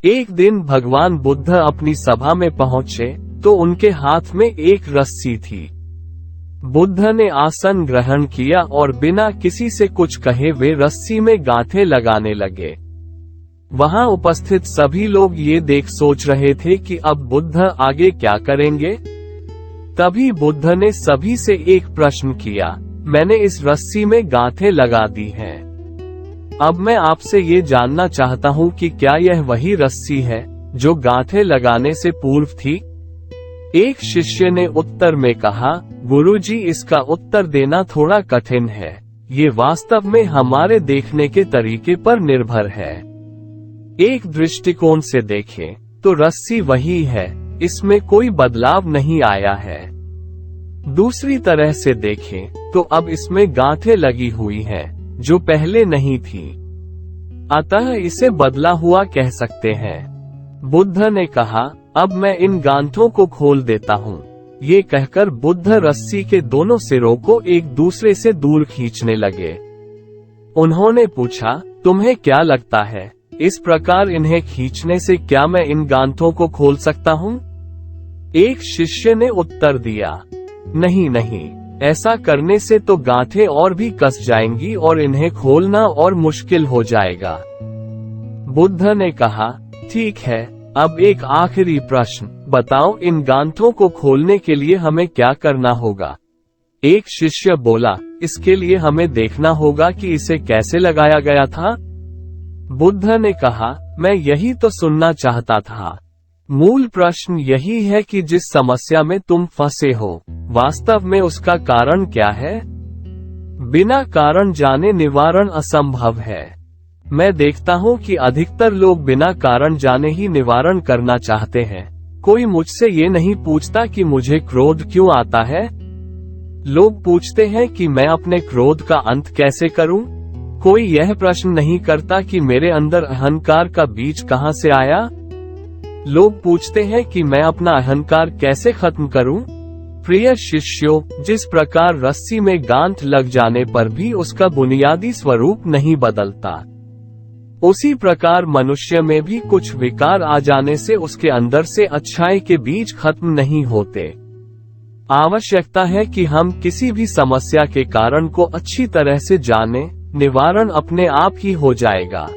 एक दिन भगवान बुद्ध अपनी सभा में पहुंचे तो उनके हाथ में एक रस्सी थी। बुद्ध ने आसन ग्रहण किया और बिना किसी से कुछ कहे वे रस्सी में गांठें लगाने लगे। वहां उपस्थित सभी लोग ये देख सोच रहे थे कि अब बुद्ध आगे क्या करेंगे। तभी बुद्ध ने सभी से एक प्रश्न किया, मैंने इस रस्सी में गांठें लगा दी हैं। अब मैं आपसे ये जानना चाहता हूँ कि क्या यह वही रस्सी है जो गांठें लगाने से पूर्व थी। एक शिष्य ने उत्तर में कहा, गुरुजी इसका उत्तर देना थोड़ा कठिन है, ये वास्तव में हमारे देखने के तरीके पर निर्भर है। एक दृष्टिकोण से देखें तो रस्सी वही है, इसमें कोई बदलाव नहीं आया है। दूसरी तरह से देखें तो अब इसमें गांठें लगी हुई हैं, जो पहले नहीं थी, अतः इसे बदला हुआ कह सकते हैं। बुद्ध ने कहा, अब मैं इन गांठों को खोल देता हूँ। ये कहकर बुद्ध रस्सी के दोनों सिरों को एक दूसरे से दूर खींचने लगे। उन्होंने पूछा, तुम्हें क्या लगता है, इस प्रकार इन्हें खींचने से क्या मैं इन गांठों को खोल सकता हूँ? एक शिष्य ने उत्तर दिया, नहीं नहीं, ऐसा करने से तो गांठें और भी कस जाएंगी और इन्हें खोलना और मुश्किल हो जाएगा। बुद्ध ने कहा, ठीक है, अब एक आखिरी प्रश्न, बताओ इन गांठों को खोलने के लिए हमें क्या करना होगा? एक शिष्य बोला, इसके लिए हमें देखना होगा कि इसे कैसे लगाया गया था। बुद्ध ने कहा, मैं यही तो सुनना चाहता था। मूल प्रश्न यही है कि जिस समस्या में तुम फंसे हो, वास्तव में उसका कारण क्या है? बिना कारण जाने निवारण असंभव है। मैं देखता हूँ कि अधिकतर लोग बिना कारण जाने ही निवारण करना चाहते हैं। कोई मुझसे ये नहीं पूछता कि मुझे क्रोध क्यों आता है। लोग पूछते हैं कि मैं अपने क्रोध का अंत कैसे करूं। कोई यह प्रश्न नहीं करता कि मेरे अंदर अहंकार का बीज कहां से आया। लोग पूछते हैं कि मैं अपना अहंकार कैसे खत्म करूं। प्रिय शिष्यों, जिस प्रकार रस्सी में गांठ लग जाने पर भी उसका बुनियादी स्वरूप नहीं बदलता, उसी प्रकार मनुष्य में भी कुछ विकार आ जाने से उसके अंदर से अच्छाई के बीज खत्म नहीं होते। आवश्यकता है कि हम किसी भी समस्या के कारण को अच्छी तरह से जानें, निवारण अपने आप ही हो जाएगा।